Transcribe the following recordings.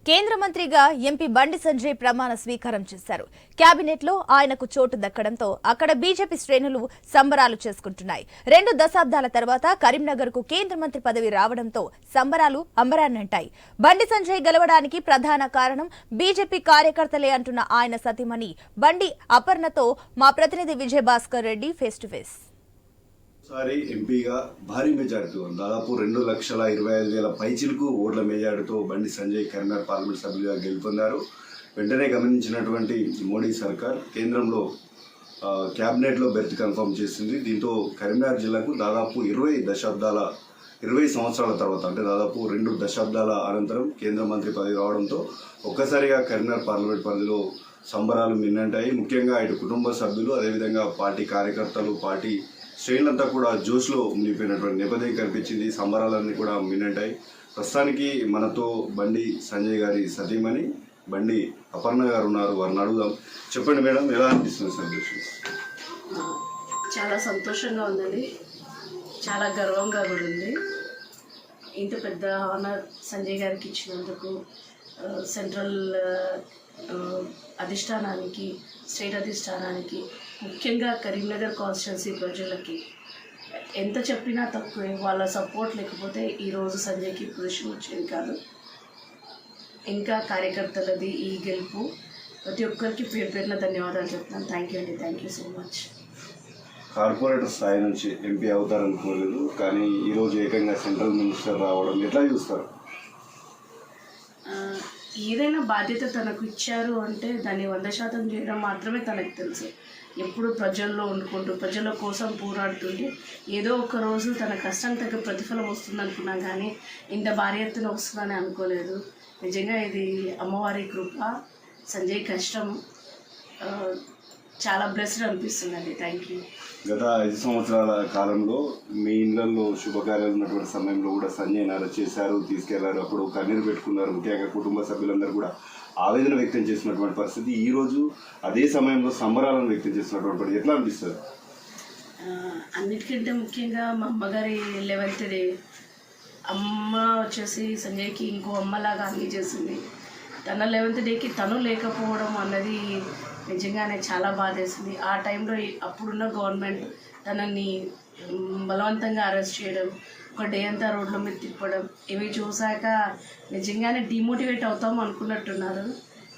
కేంద్ర మంత్రిగా ఎంపీ బండి సంజయ్ ప్రమాణ స్వీకారం చేశారు. కేబినెట్ లో ఆయనకు చోటు దక్కడంతో అక్కడ బీజేపీ శ్రేణులు సంబరాలు చేసుకుంటున్నాయి. 2 దశాబ్దాల తర్వాత కరీంనగర్ కు కేంద్ర మంత్రి పదవి రావడంతో సంబరాలు అంబరాన్నంటాయి. బండి సంజయ్ గెలవడానికి ప్రధాన కారణం బీజేపీ కార్యకర్తలే అంటున్న ఆయన సతీమణి బండి అపర్ణతో మా ప్రతినిధి Vijay Bhaskar Reddy face to face. సారి ఎంపీగా భారీ మెజార్టీతో దాదాపు 2,25,000 పైచిలకు ఓట్ల మెజార్టీతో బండి సంజయ్ కరీంనగర్ పార్లమెంట్ సభ్యులుగా గెలుపొందారు. వెంటనే గమనించినటువంటి మోడీ సర్కార్ కేంద్రంలో క్యాబినెట్లో బెర్త్ కన్ఫర్మ్ చేసింది. దీంతో కరీంనగర్ జిల్లాకు దాదాపు 20 సంవత్సరాల తర్వాత అంటే దాదాపు 2 దశాబ్దాల అనంతరం కేంద్ర మంత్రి పదవి రావడంతో ఒక్కసారిగా కరీంనగర్ పార్లమెంట్ పరిధిలో సంబరాలు మిన్నంటాయి. ముఖ్యంగా ఇటు కుటుంబ సభ్యులు, అదేవిధంగా పార్టీ కార్యకర్తలు, పార్టీ శ్రేణులంతా కూడా జోష్లో మునిగిపోయినటువంటి నేపథ్యం కనిపించింది. సంబరాలన్నీ కూడా మిన్నంటాయి. ప్రస్తుతానికి మనతో బండి సంజయ్ గారి సతీమణి బండి అపర్ణ గారు ఉన్నారు. వారిని అడుగుదాం. చెప్పండి మేడం, ఎలా అనిపిస్తుంది సంతోషం? చాలా సంతోషంగా ఉందండి, చాలా గర్వంగా కూడా ఉంది. ఇంత పెద్ద ఆనర్ సంజయ్ గారికి ఇచ్చినందుకు సెంట్రల్ అధిష్టానానికి, స్టేట్ అధిష్టానానికి, ముఖ్యంగా కరీంనగర్ కాన్స్టిట్యున్సీ ప్రజలకి ఎంత చెప్పినా తక్కువే. వాళ్ళ సపోర్ట్ లేకపోతే ఈరోజు సంజయ్కి పొజిషన్ వచ్చేది కాదు. ఇంకా కార్యకర్తలది ఈ గెలుపు. ప్రతి ఒక్కరికి పేరున ధన్యవాదాలు చెప్తున్నాను. థ్యాంక్ యూ అండి, thank you so much. Corporator స్థాయి నుంచి ఎంపీ అవుతారనుకోలేదు, కానీ ఈరోజు ఏకంగా సెంట్రల్ మినిస్టర్ రావడం ఎట్లా చూస్తారు? ఏదైనా బాధ్యత తనకు ఇచ్చారు అంటే దాన్ని 100% చేయడం మాత్రమే తనకు తెలుసు. ఎప్పుడు ప్రజల్లో వండుకుంటూ ప్రజల కోసం పోరాడుతుంటే ఏదో ఒక రోజు తన కష్టం తగ్గ ప్రతిఫలం వస్తుంది అనుకున్నా, కానీ ఇంత భారీ ఎత్తున వస్తుందని అనుకోలేదు. నిజంగా ఇది అమ్మవారి కృప. సంజయ్ కష్టం చాలా బ్లెస్డ్ అనిపిస్తుందండి. Thank you. గత 5 సంవత్సరాల కాలంలో మీ ఇళ్లలో శుభకార్యాలు ఉన్నటువంటి సమయంలో కూడా సంజయ్ అరెస్ట్ చేశారు, తీసుకెళ్లారు. అప్పుడు కన్నీరు పెట్టుకున్నారు. ముఖ్యంగా కుటుంబ సభ్యులందరూ కూడా ఆవేదన వ్యక్తం చేసినటువంటి పరిస్థితి. ఈరోజు అదే సమయంలో సంబరాలను వ్యక్తం చేసినటువంటి ఎట్లా అనిపిస్తుంది? అన్నిటికంటే ముఖ్యంగా మా అమ్మగారి 11th డే. అమ్మ వచ్చేసి సంజయ్కి ఇంకో అమ్మలాగా అన్నీ చేసింది. తన 11th డేకి తను లేకపోవడం అన్నది నిజంగానే చాలా బాధేసింది. ఆ టైంలో అప్పుడున్న గవర్నమెంట్ తనని బలవంతంగా అరెస్ట్ చేయడం, ఒక డే అంతా రోడ్ల మీద తిప్పడం, ఇవి చూశాక నిజంగానే డిమోటివేట్ అవుతాం అనుకున్నట్టున్నారు.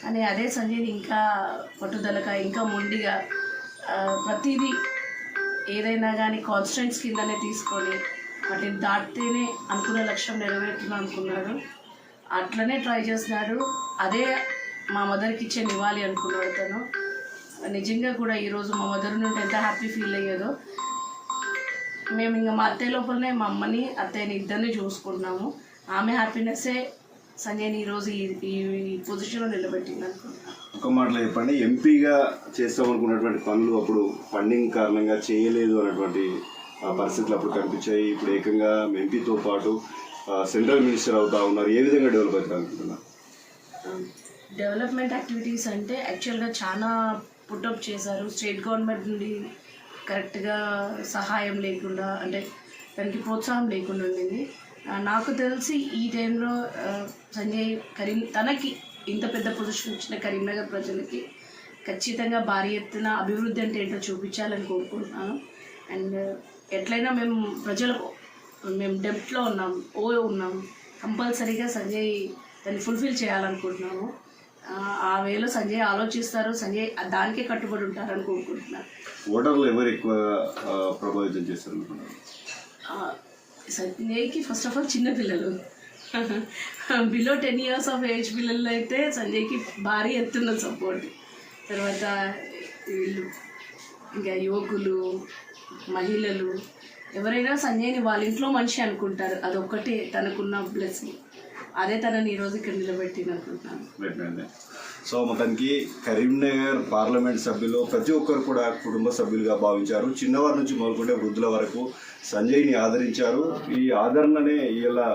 కానీ అదే సంజయ్ని ఇంకా పట్టుదలగా, ఇంకా మొండిగా ప్రతిదీ ఏదైనా కానీ కాన్స్టెంట్స్ కిందనే తీసుకొని వాటిని దాటితేనే అనుకున్న లక్ష్యం నెరవేరుతుంది అనుకున్నాడు. అట్లనే ట్రై చేస్తున్నాడు. అదే మా మదర్కి ఇచ్చే నివ్వాలి అనుకున్నాడు తను. నిజంగా కూడా ఈరోజు మా మదర్ నుండి ఎంత హ్యాపీ ఫీల్ అయ్యేదో. మేము ఇంకా మా అత్తయ్య లోపలనే మా అమ్మని, అత్తయ్యని ఇద్దరిని చూసుకుంటున్నాము. ఆమె హ్యాపీనెస్సే సంజయ్ని ఈరోజు ఈ పొజిషన్లో నిలబెట్టింది అనుకుంటున్నాను. ఒక మాటలో చెప్పండి, ఎంపీగా చేస్తామనుకున్నటువంటి పనులు అప్పుడు ఫండింగ్ కారణంగా చేయలేదు అన్నటువంటి పరిస్థితులు అప్పుడు కనిపించాయి. ఇప్పుడు ఏకంగా ఎంపీతో పాటు సెంట్రల్ మినిస్టర్ అవుతా ఉన్నారు. ఏ విధంగా డెవలప్ అవుతారు అనుకుంటున్నారు? డెవలప్మెంట్ యాక్టివిటీస్ అంటే యాక్చువల్గా చాలా పుట్టప్ చేశారు. స్టేట్ గవర్నమెంట్ నుండి కరెక్ట్గా సహాయం లేకుండా, అంటే దానికి ప్రోత్సాహం లేకుండా ఉండింది. నాకు తెలిసి ఈ టైంలో సంజయ్ తనకి ఇంత పెద్ద పొజిషన్ ఇచ్చిన కరీంనగర్ ప్రజలకి ఖచ్చితంగా భారీ ఎత్తున అభివృద్ధి అంటే ఏంటో చూపించాలని కోరుకుంటున్నాను. అండ్ ఎట్లయినా మేము డెప్ట్లో ఉన్నాము. కంపల్సరీగా సంజయ్ దాన్ని ఫుల్ఫిల్ చేయాలనుకుంటున్నాము. ఆ వేలో సంజయ్ ఆలోచిస్తారు, సంజయ్ దానికే కట్టుబడి ఉంటారని కోరుకుంటున్నారు. ఓటర్లు ఎవరు ఎక్కువ ప్రభావితం చేస్తారు అనుకుంటున్నారు? సంజయ్కి ఫస్ట్ ఆఫ్ ఆల్ చిన్నపిల్లలు, బిలో 10 years ఆఫ్ ఏజ్ పిల్లలు అయితే సంజయ్కి భారీ ఎత్తున్న సపోర్ట్. తర్వాత వీళ్ళు ఇంకా యువకులు, మహిళలు ఎవరైనా సంజయ్ని వాళ్ళ ఇంట్లో మనిషి అనుకుంటారు. అదొక్కటే తనకున్న బ్లెస్సింగ్. అదే తనని ఈరోజు ఇక్కడ నిలబెట్టింది అనుకుంటున్నాను. సో మొత్తానికి కరీంనగర్ పార్లమెంట్ సభ్యులు ప్రతి ఒక్కరు కూడా కుటుంబ సభ్యులుగా భావించారు. చిన్నవారి నుంచి మొదలుకుంటే వృద్ధుల వరకు సంజయ్ని ఆదరించారు. ఈ ఆదరణనే ఇలా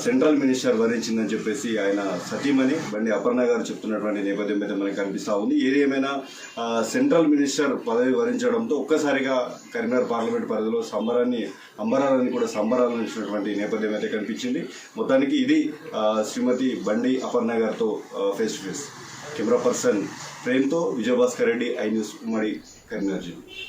సెంట్రల్ మినిస్టర్ వరించిందని చెప్పేసి ఆయన సతీమణి బండి అపర్ణ గారు చెప్తున్నటువంటి నేపథ్యం అయితే మనకు కనిపిస్తూ ఉంది. ఏది ఏమైనా సెంట్రల్ మినిస్టర్ పదవి వరించడంతో ఒక్కసారిగా కరీంనగర్ పార్లమెంట్ పరిధిలో అంబరాలని కూడా సంబరాలించినటువంటి నేపథ్యం అయితే కనిపించింది. మొత్తానికి ఇది శ్రీమతి బండి అపర్ణ గారితో face to face. Camera person ప్రేమ్తో విజయభాస్కర్ రెడ్డి, ఐ న్యూస్, ఉమ్మడి కరీంనగర్ జిల్లా.